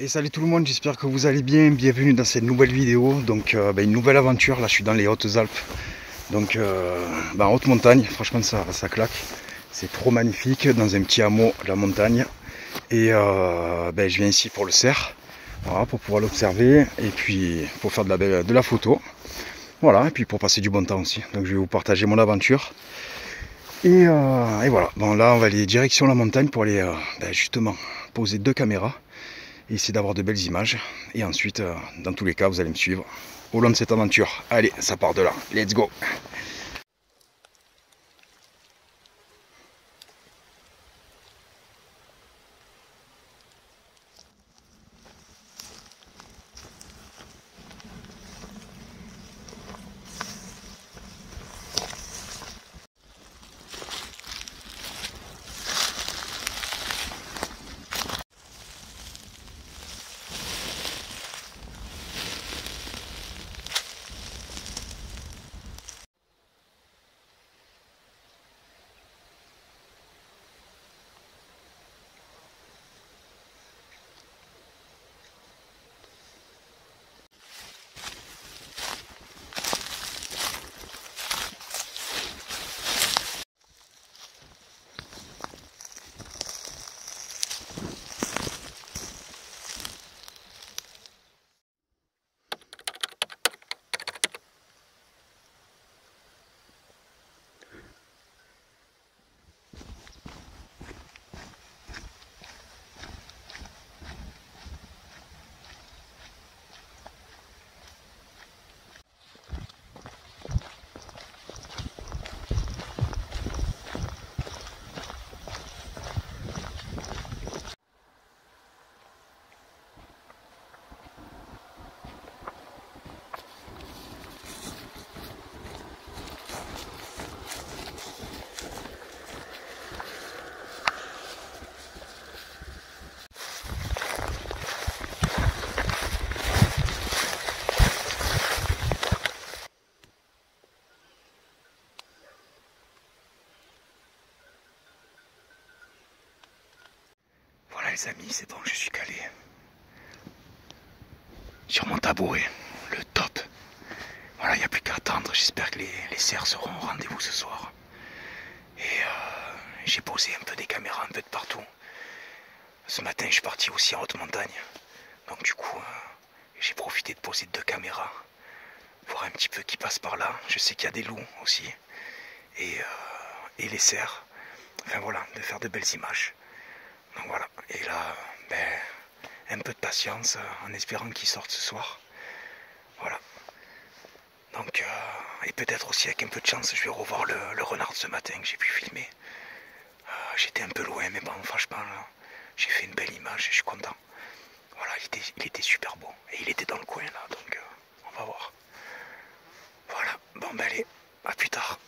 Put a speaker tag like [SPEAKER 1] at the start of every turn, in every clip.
[SPEAKER 1] Et salut tout le monde, j'espère que vous allez bien, bienvenue dans cette nouvelle vidéo. Donc une nouvelle aventure, là je suis dans les Hautes-Alpes, donc en haute montagne, franchement ça claque. C'est trop magnifique, dans un petit hameau de la montagne. Et je viens ici pour le cerf, voilà, pour pouvoir l'observer et puis pour faire de la photo. Voilà, et puis pour passer du bon temps aussi. Donc je vais vous partager mon aventure. Et voilà, bon là on va aller direction la montagne pour aller justement poser 2 caméras et essayer d'avoir de belles images. Et ensuite, dans tous les cas, vous allez me suivre au long de cette aventure. Allez, ça part de là. Let's go! Voilà les amis, c'est bon, je suis calé sur mon tabouret, le top. Voilà, il n'y a plus qu'à attendre. J'espère que les cerfs seront au rendez-vous ce soir. Et j'ai posé un peu des caméras un peu de partout. Ce matin, je suis parti aussi en haute montagne. Donc du coup, j'ai profité de poser 2 caméras. Voir un petit peu qui passe par là. Je sais qu'il y a des loups aussi. Et les cerfs. Enfin voilà, de faire de belles images. Donc voilà. Et là, un peu de patience en espérant qu'ils sortent ce soir. Voilà. Donc, et peut-être aussi avec un peu de chance, je vais revoir le renard de ce matin que j'ai pu filmer. J'étais un peu loin, mais bon, franchement, j'ai fait une belle image et je suis content. Voilà, il était super beau. Et il était dans le coin là, donc on va voir. Voilà, bon ben allez, à plus tard.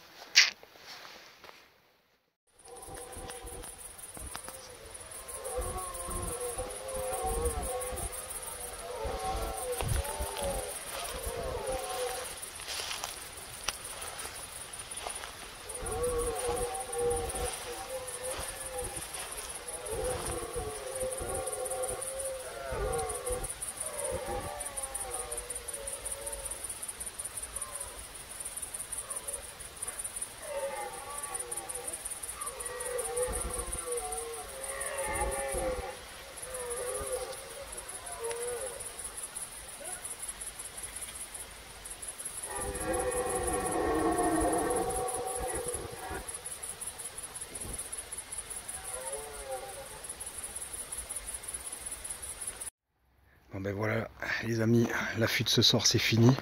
[SPEAKER 1] Bon ben voilà les amis, la fuite ce soir c'est fini.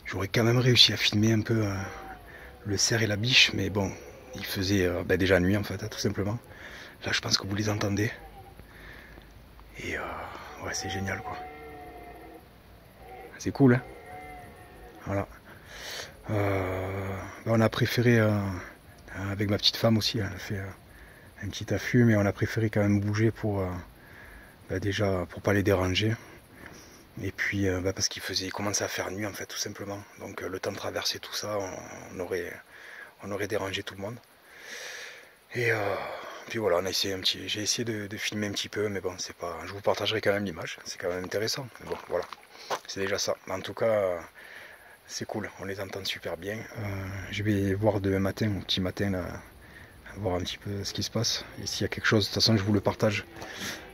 [SPEAKER 1] J'aurais quand même réussi à filmer un peu le cerf et la biche, mais bon, il faisait déjà nuit en fait, tout simplement. Là je pense que vous les entendez. Et ouais, c'est génial quoi. C'est cool hein. Voilà. On a préféré, avec ma petite femme aussi, elle a fait un petit affût, mais on a préféré quand même bouger pour déjà pour pas les déranger. Et puis parce qu'il commençait à faire nuit en fait tout simplement. Donc le temps de traverser tout ça, on aurait dérangé tout le monde. Et Puis voilà, j'ai essayé de filmer un petit peu, mais bon, c'est pas. Je vous partagerai quand même l'image, c'est quand même intéressant. Mais bon, voilà, c'est déjà ça. En tout cas, c'est cool, on les entend super bien. Je vais voir demain matin, au petit matin, là, voir un petit peu ce qui se passe. Et s'il y a quelque chose, de toute façon, je vous le partage.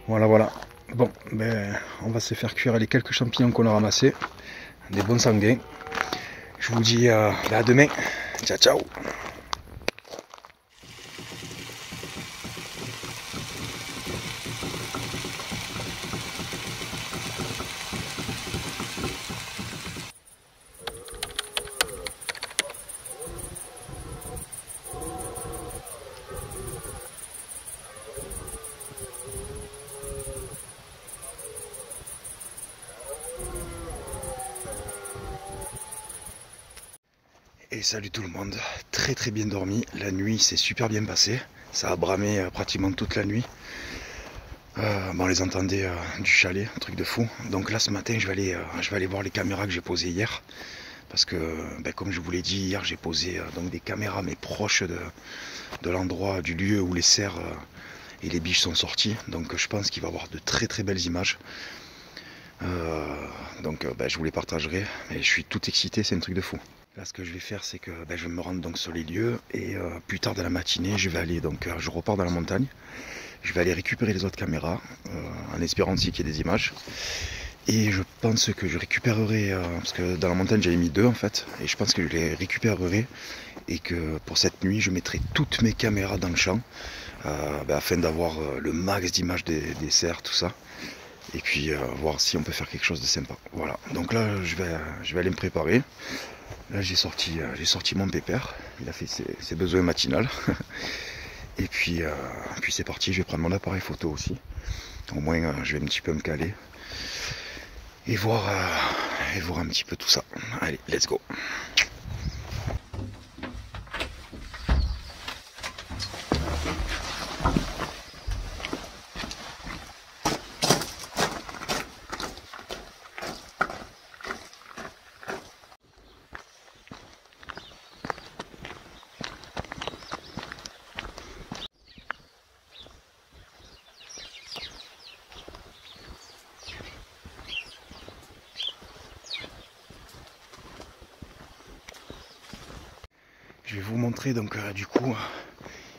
[SPEAKER 1] Voilà, voilà. Bon, ben, on va se faire cuire les quelques champignons qu'on a ramassés, des bons sanguins. Je vous dis à demain. Ciao, ciao. Et salut tout le monde, très très bien dormi, la nuit s'est super bien passée, ça a bramé pratiquement toute la nuit. On les entendait du chalet, un truc de fou. Donc là ce matin je vais aller voir les caméras que j'ai posées hier. Parce que comme je vous l'ai dit hier, j'ai posé donc des caméras mais proches de l'endroit, du lieu où les cerfs et les biches sont sortis. Donc je pense qu'il va y avoir de très très belles images. Je vous les partagerai, mais je suis tout excité, c'est un truc de fou. Là, ce que je vais faire, c'est que je vais me rendre donc sur les lieux et plus tard dans la matinée, je vais aller je repars dans la montagne. Je vais aller récupérer les autres caméras en espérant aussi qu'il y ait des images. Et je pense que je récupérerai, parce que dans la montagne j'avais mis 2 en fait, et je pense que je les récupérerai et que pour cette nuit je mettrai toutes mes caméras dans le champ afin d'avoir le max d'images des cerfs, tout ça. Et puis voir si on peut faire quelque chose de sympa. Voilà, donc là je vais aller me préparer. Là j'ai sorti mon pépère, il a fait ses besoins matinales. Et puis c'est parti, je vais prendre mon appareil photo aussi. Au moins je vais un petit peu me caler. Et voir un petit peu tout ça. Allez, let's go. Je vais vous montrer donc du coup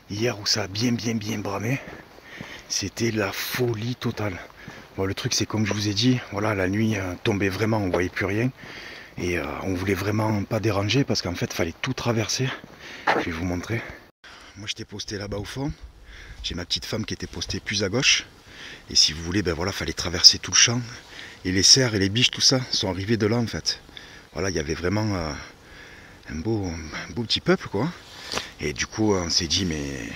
[SPEAKER 1] hier où ça a bien bramé. C'était la folie totale. Bon, le truc c'est comme je vous ai dit, voilà, la nuit tombait vraiment, on voyait plus rien. Et on voulait vraiment pas déranger parce qu'en fait il fallait tout traverser. Je vais vous montrer. Moi j'étais posté là-bas au fond. J'ai ma petite femme qui était postée plus à gauche. Et si vous voulez, fallait traverser tout le champ. Et les cerfs et les biches, tout ça, sont arrivés de là en fait. Voilà, il y avait vraiment un beau petit peuple quoi. Et du coup on s'est dit mais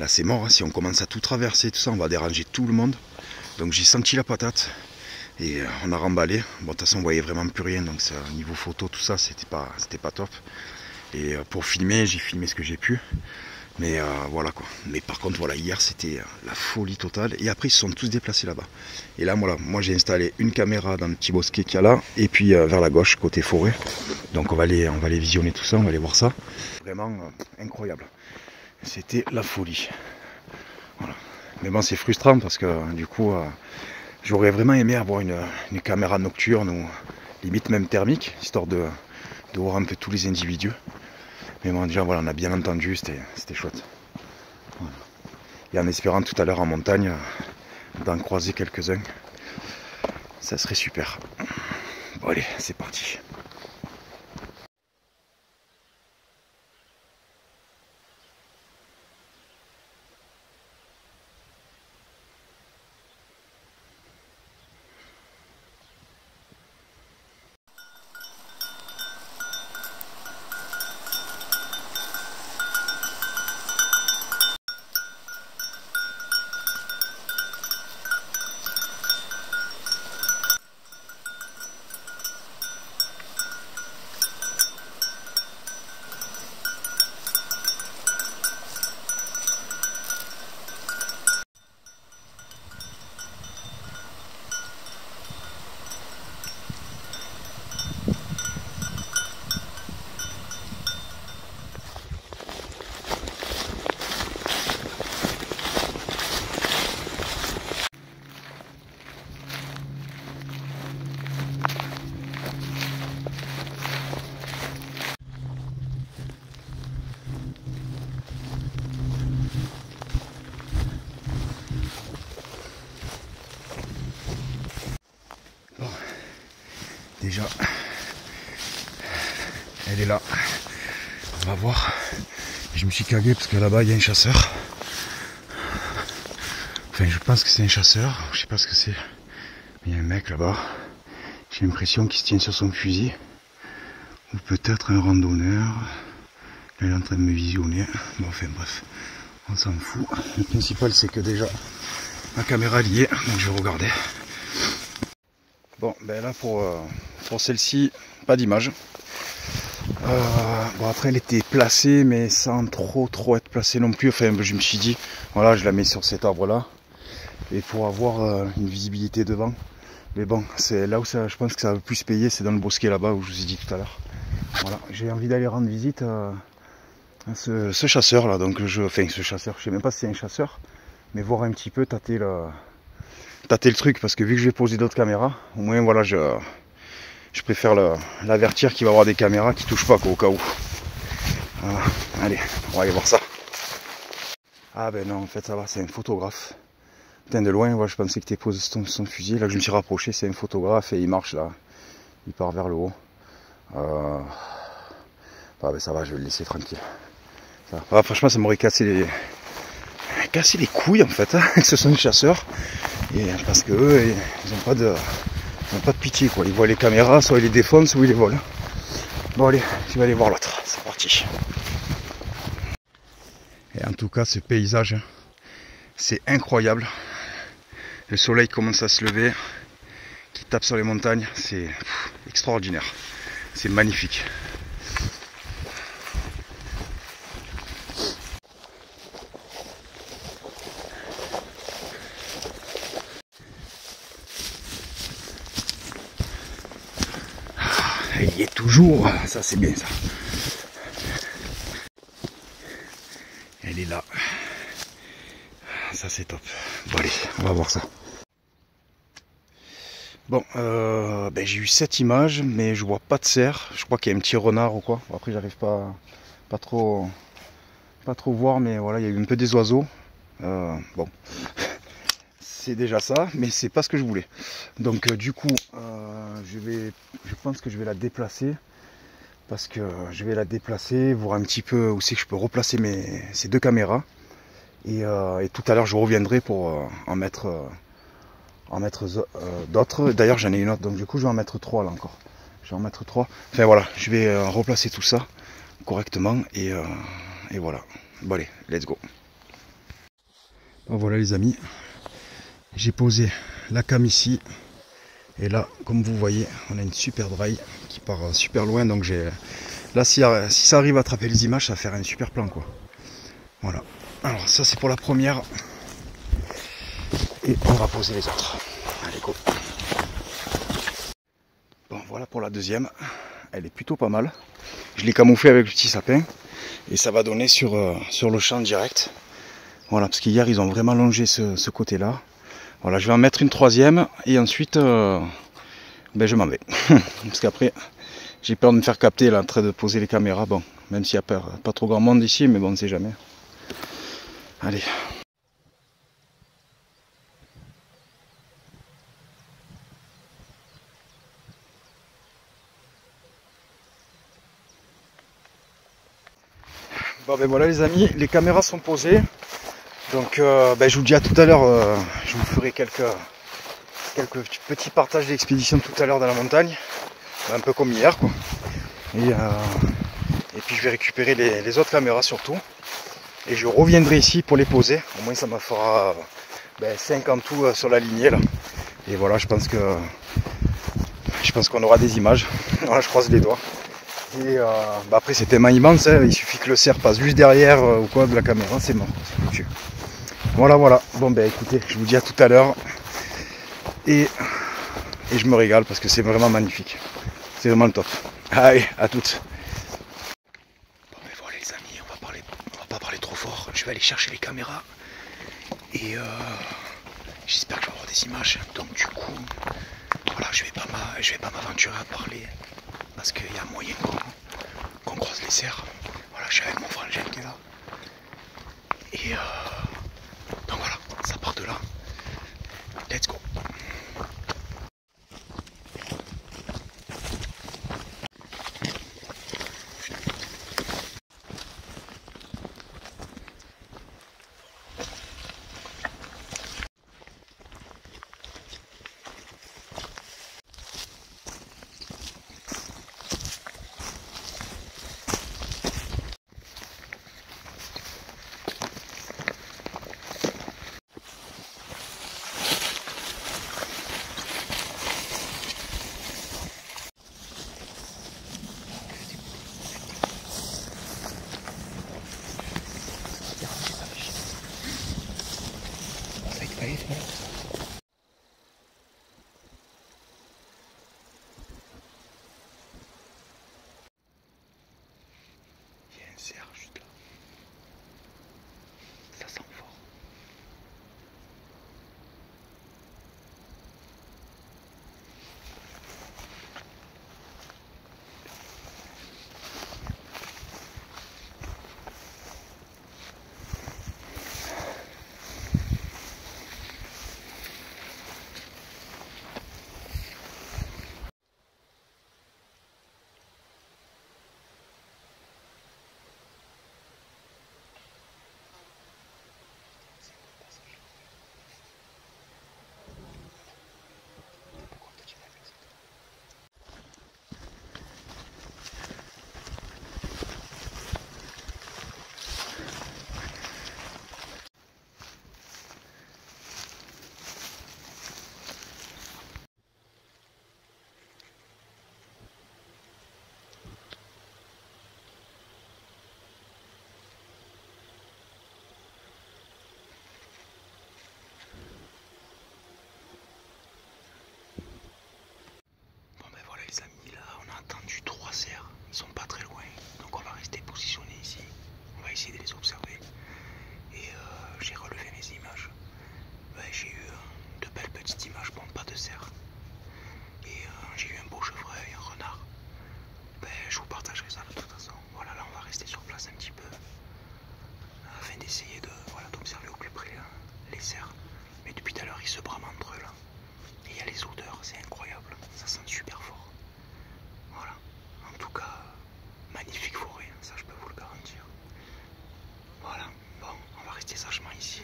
[SPEAKER 1] là c'est mort, hein. Si on commence à tout traverser, tout ça, on va déranger tout le monde. Donc j'ai senti la patate. Et on a remballé. Bon, de toute façon on voyait vraiment plus rien. Donc ça, niveau photo, tout ça, c'était pas top. Et pour filmer, j'ai filmé ce que j'ai pu. Mais voilà quoi. Mais par contre voilà, hier c'était la folie totale. Et après ils se sont tous déplacés là-bas. Et là voilà, moi j'ai installé une caméra dans le petit bosquet qu'il y a là. Et puis vers la gauche, côté forêt. Donc on va aller visionner tout ça, on va aller voir ça. Vraiment incroyable. C'était la folie. Voilà. Mais bon c'est frustrant parce que du coup j'aurais vraiment aimé avoir une caméra nocturne ou limite même thermique, histoire de voir un peu tous les individus. Mais bon, déjà, voilà, on a bien entendu, c'était chouette. Voilà. Et en espérant tout à l'heure en montagne d'en croiser quelques-uns, ça serait super. Bon, allez, c'est parti. déjà, elle est là. On va voir. Je me suis cagué parce que là-bas il y a un chasseur. Enfin, je pense que c'est un chasseur. Je sais pas ce que c'est. Il y a un mec là-bas. J'ai l'impression qu'il se tient sur son fusil. Ou peut-être un randonneur. Là, il est en train de me visionner. Bon, enfin bref, on s'en fout. Le principal c'est que déjà ma caméra est liée, donc je vais regarder. Bon, ben là pour celle-ci, pas d'image. Bon, après elle était placée, mais sans trop être placée non plus. Enfin, je me suis dit, voilà, je la mets sur cet arbre là, et pour avoir une visibilité devant. Mais bon, c'est là où ça, je pense que ça va plus payer, c'est dans le bosquet là-bas où je vous ai dit tout à l'heure. Voilà, j'ai envie d'aller rendre visite à ce chasseur là, donc enfin ce chasseur, je sais même pas si c'est un chasseur, mais voir un petit peu, tâter le truc, parce que vu que je vais poser d'autres caméras, au moins voilà, je préfère l'avertir qu'il va y avoir des caméras qui touchent pas quoi, au cas où. Voilà. Allez, on va aller voir ça. Ah ben non, en fait ça va, c'est un photographe. Putain, de loin, ouais, je pensais que tu posé son fusil, là que je me suis rapproché, c'est un photographe et il marche là, il part vers le haut. Ah ben ça va, je vais le laisser tranquille. Ah, franchement ça m'aurait cassé les couilles en fait, hein, que ce sont des chasseurs. Et parce que eux, ils n'ont pas de pitié quoi. Ils voient les caméras, soit ils les défoncent ou ils les volent. Bon allez, je vais aller voir l'autre, c'est parti. Et en tout cas ce paysage, c'est incroyable. Le soleil commence à se lever, qui tape sur les montagnes, c'est extraordinaire. C'est magnifique. Il y est toujours, ça c'est bien ça. Elle est là. Ça c'est top. Bon allez, on va voir ça. Bon, ben, j'ai eu 7 images, mais je vois pas de cerf. Je crois qu'il y a un petit renard ou quoi. Après j'arrive pas trop voir, mais voilà, il y a eu un peu des oiseaux. Bon, c'est déjà ça, mais c'est pas ce que je voulais. Donc du coup, je pense que je vais la déplacer. Parce que je vais la déplacer, voir un petit peu où c'est que je peux replacer ces deux caméras. Et tout à l'heure je reviendrai pour en mettre d'autres. D'ailleurs j'en ai une autre, donc du coup je vais en mettre 3 là encore. Je vais en mettre 3. Enfin voilà, je vais replacer tout ça correctement et voilà. Bon allez, let's go. Bon, voilà les amis, j'ai posé la cam ici. Et là, comme vous voyez, on a une super draille qui part super loin. Donc là, si ça arrive à attraper les images, ça va faire un super plan quoi. Voilà. Alors ça c'est pour la première. Et on va poser les autres. Allez go. Bon voilà pour la deuxième. Elle est plutôt pas mal. Je l'ai camouflé avec le petit sapin. Et ça va donner sur le champ direct. Voilà, parce qu'hier ils ont vraiment longé ce côté là. Voilà, je vais en mettre une troisième. Et ensuite ben, je m'en vais. Parce qu'après j'ai peur de me faire capter là en train de poser les caméras. Bon, même s'il n'y a pas trop grand monde ici, mais bon, on ne sait jamais. Allez. Bon ben voilà les amis, les caméras sont posées. Donc ben, je vous dis à tout à l'heure, je vous ferai quelques petits partages d'expédition tout à l'heure dans la montagne. Un peu comme hier quoi. Et puis je vais récupérer les autres caméras surtout. Et je reviendrai ici pour les poser. Au moins ça me fera 5 en tout sur la lignée là. Et voilà, je pense qu'on aura des images. Voilà, je croise les doigts. Et après c'est tellement immense, hein. Il suffit que le cerf passe juste derrière ou quoi de la caméra, c'est mort. Voilà. Bon ben écoutez, je vous dis à tout à l'heure. Et je me régale parce que c'est vraiment magnifique. C'est vraiment le top. Allez, à toutes. Bon ben voilà les amis, on va pas parler trop fort. Je vais aller chercher les caméras. Et j'espère que je vais avoir des images. Donc du coup, voilà, je vais pas m'aventurer à parler. Parce qu'il y a moyen qu'on croise les cerfs. Voilà, je suis avec mon frangin qui est là. Et donc voilà, ça part de là. Let's go. je vous partagerai ça de toute façon. Voilà, là on va rester sur place un petit peu afin d'essayer de voilà, d'observer au plus près les cerfs. Mais depuis tout à l'heure ils se brament entre eux là. Et il y a les odeurs, c'est incroyable, ça sent super fort. Voilà, en tout cas, magnifique forêt, ça je peux vous le garantir. Voilà, bon, on va rester sagement ici.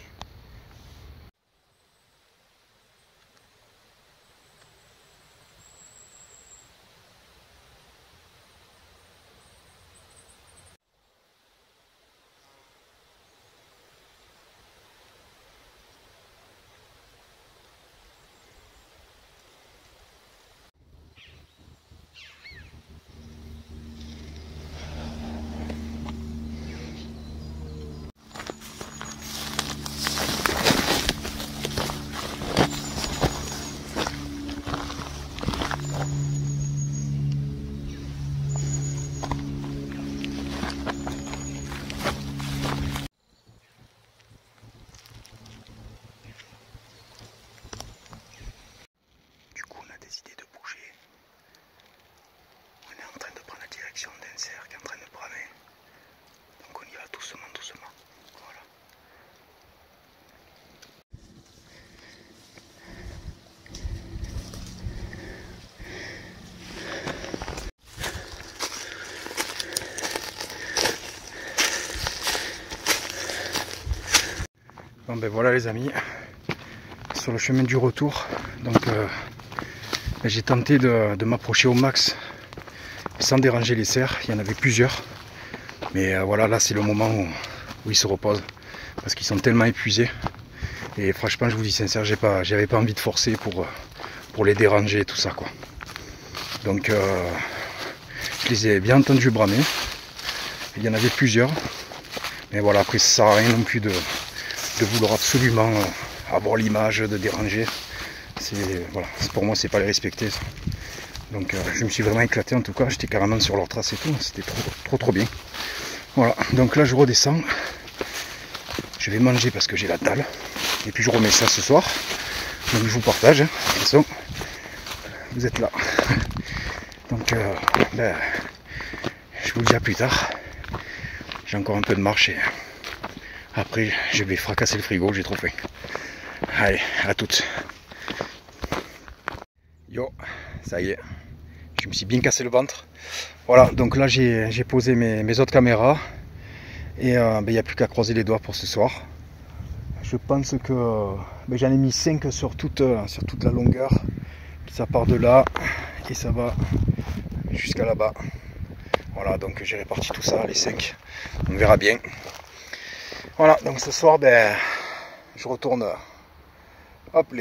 [SPEAKER 1] D'un cerf qui est en train de bramer. Donc on y va doucement, doucement. Voilà. Bon ben voilà les amis, sur le chemin du retour, donc j'ai tenté de m'approcher au max sans déranger les cerfs. Il y en avait plusieurs, mais voilà, là c'est le moment où ils se reposent parce qu'ils sont tellement épuisés. Et franchement, je vous dis sincère, j'avais pas envie de forcer pour les déranger, tout ça quoi. Donc je les ai bien entendus bramer. Il y en avait plusieurs, mais voilà, après ça sert à rien non plus de vouloir absolument avoir l'image, de déranger. Voilà, pour moi c'est pas les respecter ça. Donc je me suis vraiment éclaté en tout cas, j'étais carrément sur leur trace et tout, c'était trop bien. Voilà, donc là je redescends, je vais manger parce que j'ai la dalle, et puis je remets ça ce soir, donc je vous partage, de toute façon, vous êtes là. Donc ben, je vous le dis à plus tard, j'ai encore un peu de marche et après je vais fracasser le frigo, j'ai trop faim. Allez, à toutes. Yo, ça y est, je me suis bien cassé le ventre. Voilà, donc là j'ai posé mes autres caméras et il n'y a plus qu'à croiser les doigts pour ce soir. Je pense que j'en ai mis 5 sur toute la longueur. Ça part de là et ça va jusqu'à là-bas. Voilà, donc j'ai réparti tout ça, les 5. On verra bien. Voilà, donc ce soir, je retourne hop,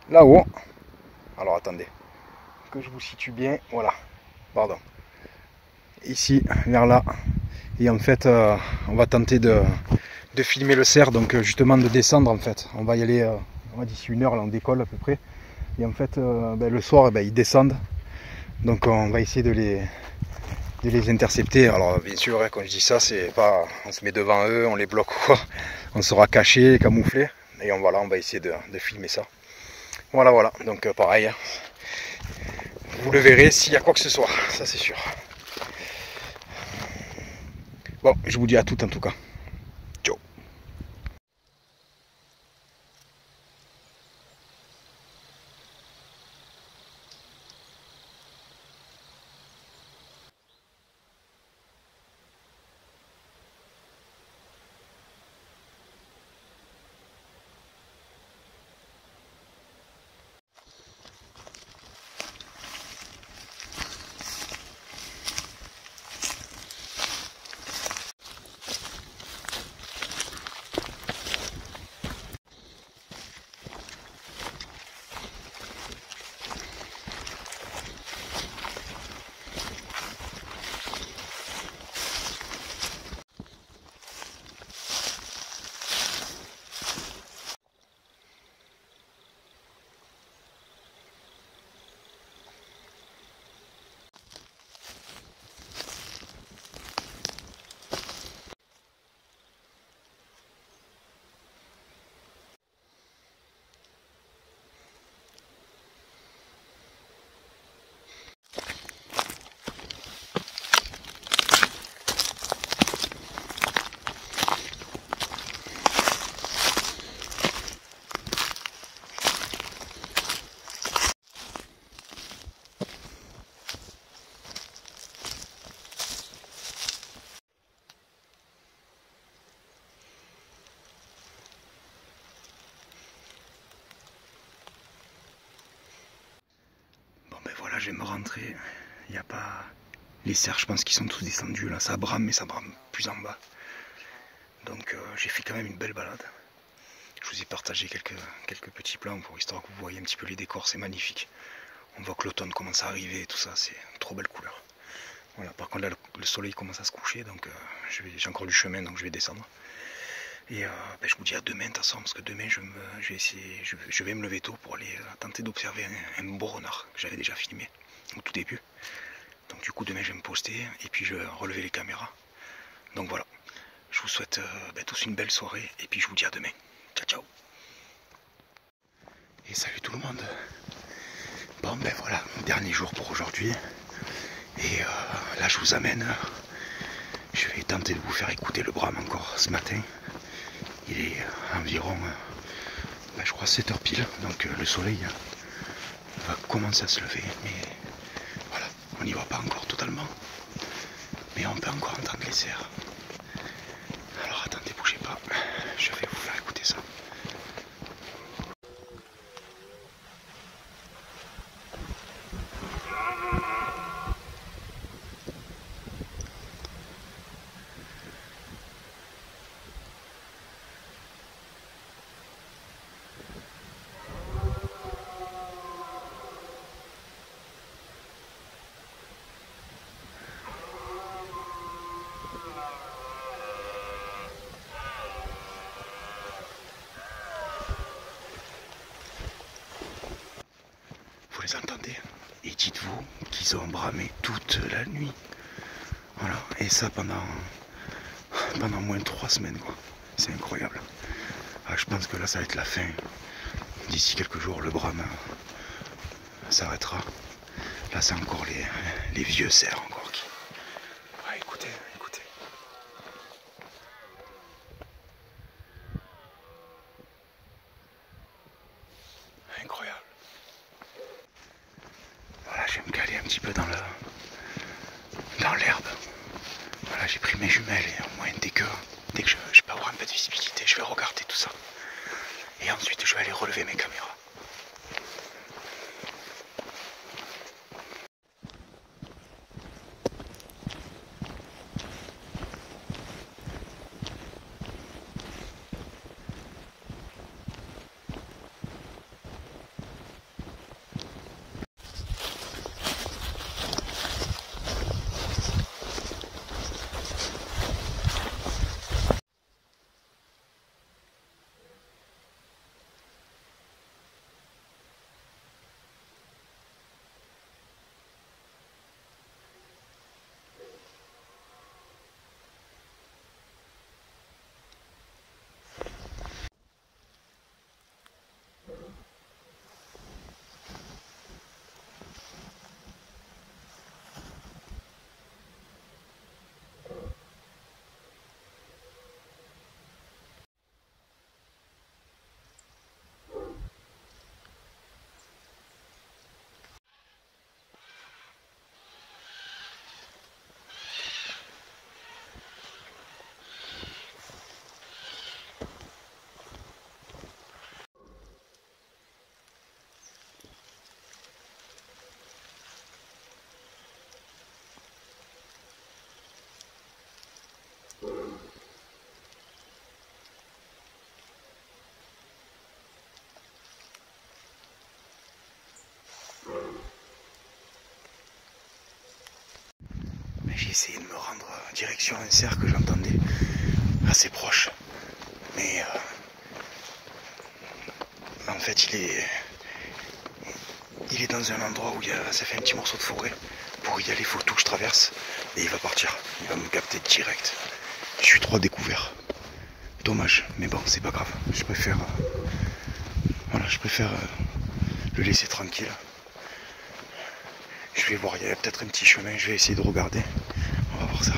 [SPEAKER 1] là-haut. Alors attendez, que je vous situe bien. Voilà, pardon. Ici, vers là. Et en fait, on va tenter de filmer le cerf, donc justement de descendre en fait. On va y aller, d'ici 1 heure, là on décolle à peu près. Et en fait, le soir, ils descendent. Donc on va essayer de les intercepter. Alors bien sûr, quand je dis ça, c'est pas on se met devant eux, on les bloque quoi. On sera caché, camouflé. Et on va essayer de filmer ça. Voilà. Donc pareil, vous le verrez s'il y a quoi que ce soit, ça c'est sûr. Bon, je vous dis à toutes en tout cas. Ciao. je vais me rentrer. Il n'y a pas... Les cerfs, je pense qu'ils sont tous descendus. Là, ça brame, mais ça brame plus en bas. Donc j'ai fait quand même une belle balade. Je vous ai partagé quelques petits plans pour histoire que vous voyez un petit peu les décors. C'est magnifique. On voit que l'automne commence à arriver et tout ça. C'est trop belle couleur. Voilà, par contre là, le soleil commence à se coucher. Donc j'ai encore du chemin, donc je vais descendre. Et je vous dis à demain de toute façon, parce que demain je vais me lever tôt pour aller tenter d'observer un beau renard que j'avais déjà filmé au tout début. Donc du coup demain je vais me poster et puis je vais relever les caméras. Donc voilà, je vous souhaite tous une belle soirée et puis je vous dis à demain. Ciao ciao. Et salut tout le monde. Bon ben voilà, dernier jour pour aujourd'hui. Et là je vous amène, je vais tenter de vous faire écouter le brame encore ce matin. Il est environ, je crois 7h pile, donc le soleil va commencer à se lever, mais voilà, on n'y voit pas encore totalement, mais on peut encore entendre les cerfs. Alors attendez, bougez pas, je vais vous faire écouter ça. Vous les entendez? Et dites-vous qu'ils ont bramé toute la nuit. Voilà, et ça pendant moins de 3 semaines quoi. C'est incroyable. Ah, je pense que là ça va être la fin. D'ici quelques jours le brame s'arrêtera. Là c'est encore les vieux cerfs encore qui... Ah, écoutez. Incroyable. Voilà, je vais me caler un petit peu dans l'herbe. Voilà, j'ai pris mes jumelles et au moins dès que je peux avoir un peu de visibilité, je vais regarder tout ça. Et ensuite je vais aller relever mes caméras. J'ai essayé de me rendre direction un cerf que j'entendais assez proche. Mais en fait il est dans un endroit où ça fait un petit morceau de forêt. Pour y aller, il faut tout que je traverse. Et il va partir. Il va me capter direct. Je suis trop découvert. Dommage. Mais bon, c'est pas grave. Je préfère le laisser tranquille. Je vais voir, il y a peut-être un petit chemin. Je vais essayer de regarder. On va voir ça.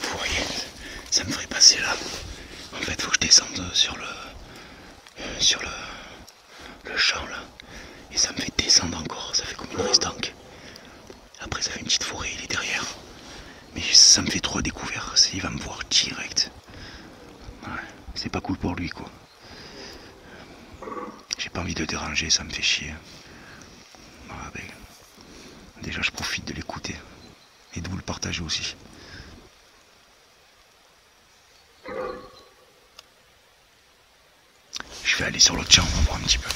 [SPEAKER 1] Vous voyez, ça me ferait passer là. En fait, il faut que je descende sur le champ là. Et ça me fait descendre encore. Ça fait comme une restanque. Après, ça fait une petite forêt, il est derrière. Mais ça me fait trop découvert. Il va me voir direct. Ouais, c'est pas cool pour lui quoi. pas envie de le déranger, ça me fait chier. Voilà, ben, déjà je profite de l'écouter et de vous le partager aussi. Je vais aller sur l'autre chambre voir un petit peu.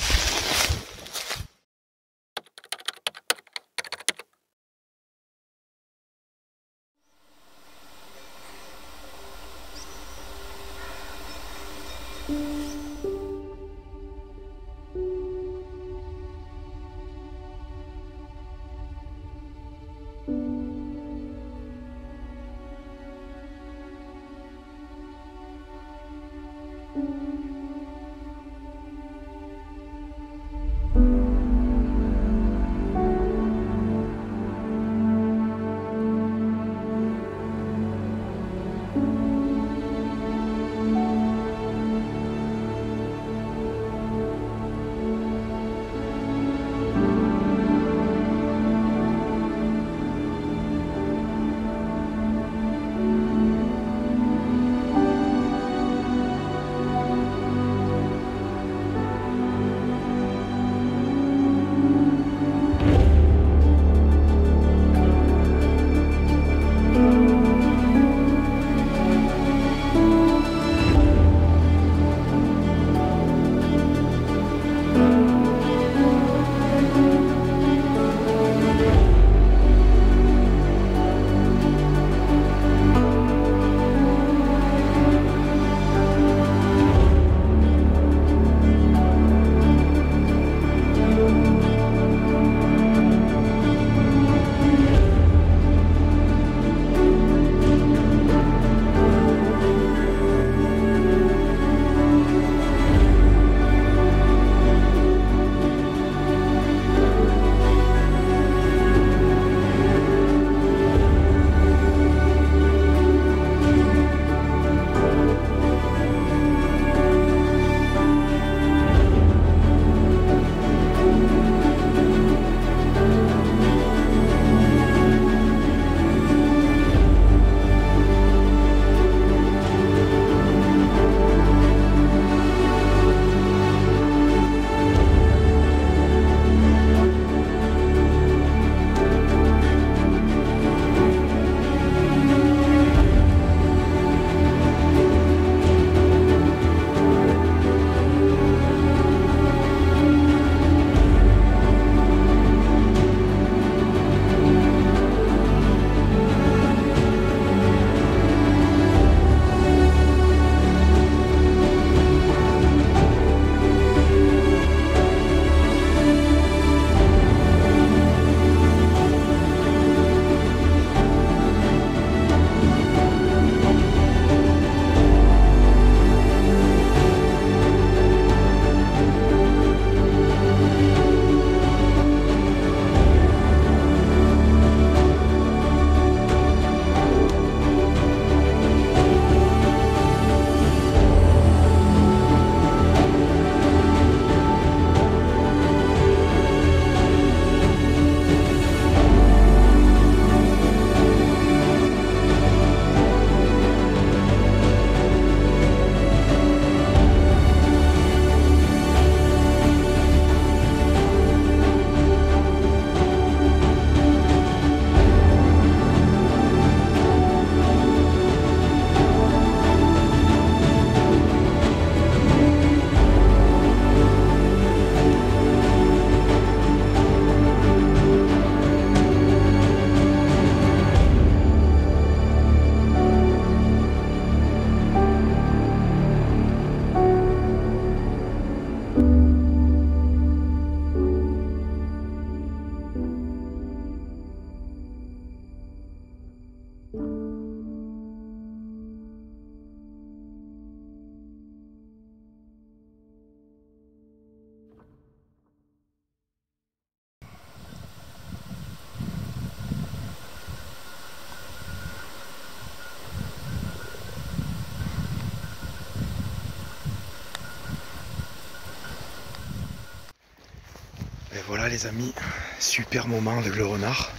[SPEAKER 1] Et voilà les amis, super moment avec le renard.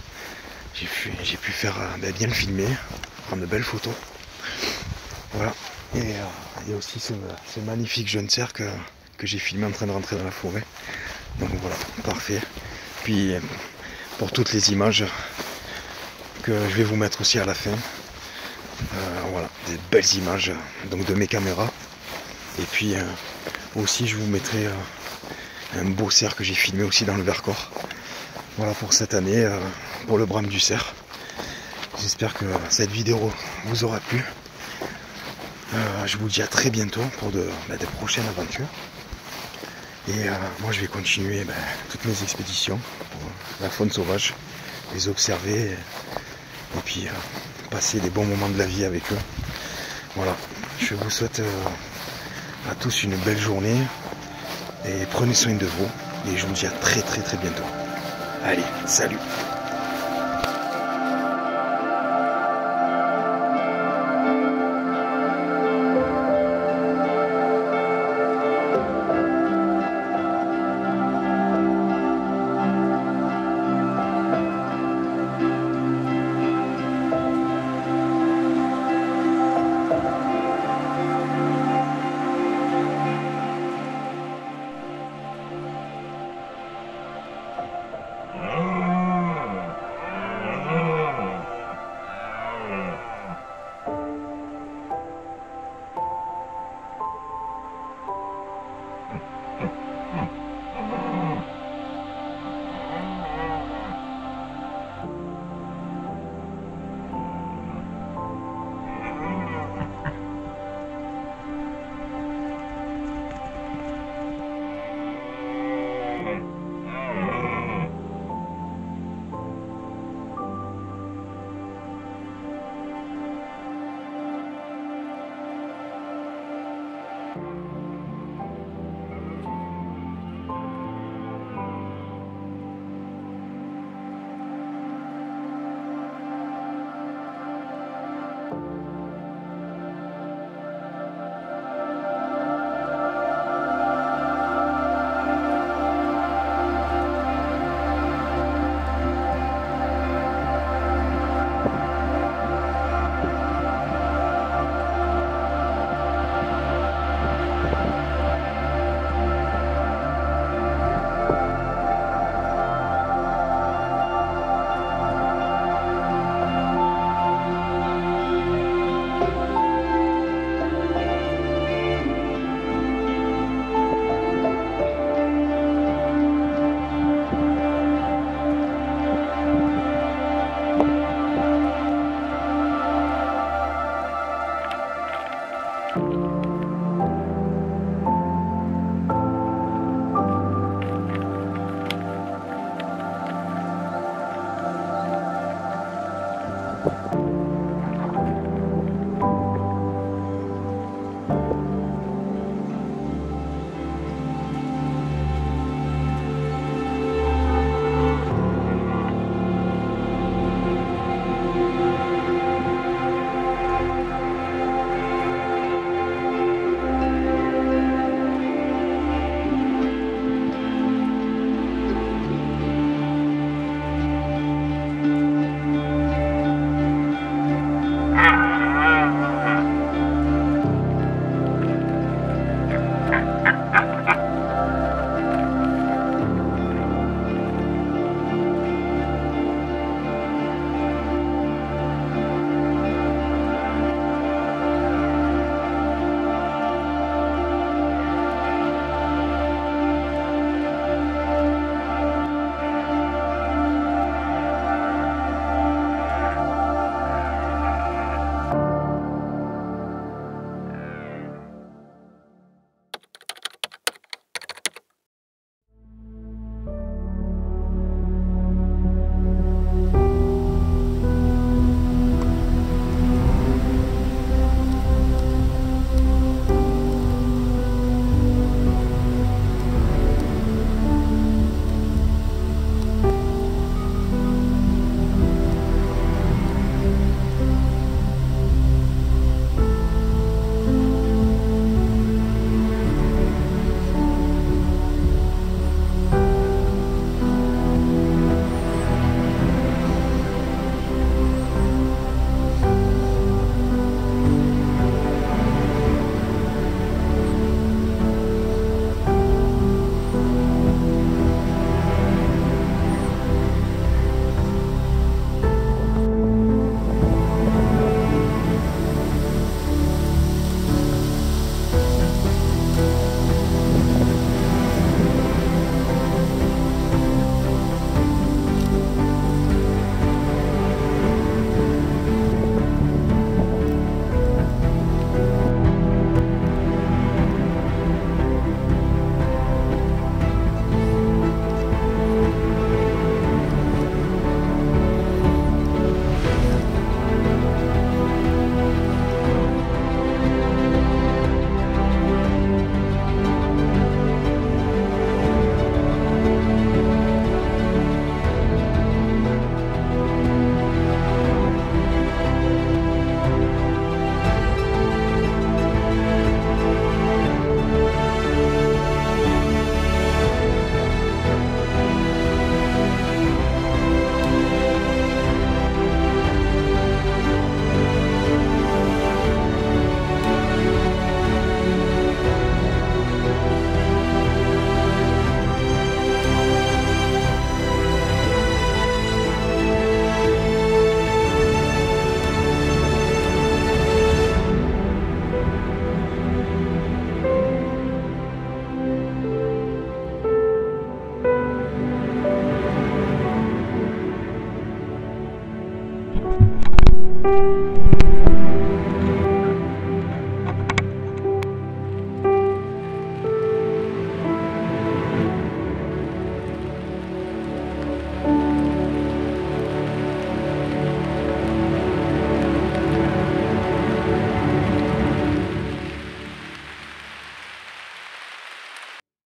[SPEAKER 1] J'ai pu faire bien le filmer, prendre de belles photos. Voilà. Et aussi ce magnifique jeune cerf
[SPEAKER 2] que j'ai filmé en train de rentrer dans la forêt. Donc voilà, parfait. Puis pour toutes les images que je vais vous mettre aussi à la fin. Voilà, des belles images donc de mes caméras. Et puis aussi je vous mettrai un beau cerf que j'ai filmé aussi dans le Vercors. Voilà pour cette année, pour le brame du cerf. J'espère que cette vidéo vous aura plu. Je vous dis à très bientôt pour des prochaines aventures. Et moi je vais continuer toutes mes expéditions pour la faune sauvage, les observer et puis passer des bons moments de la vie avec eux. Voilà, je vous souhaite à tous une belle journée et prenez soin de vous et je vous dis à très bientôt. Allez, salut!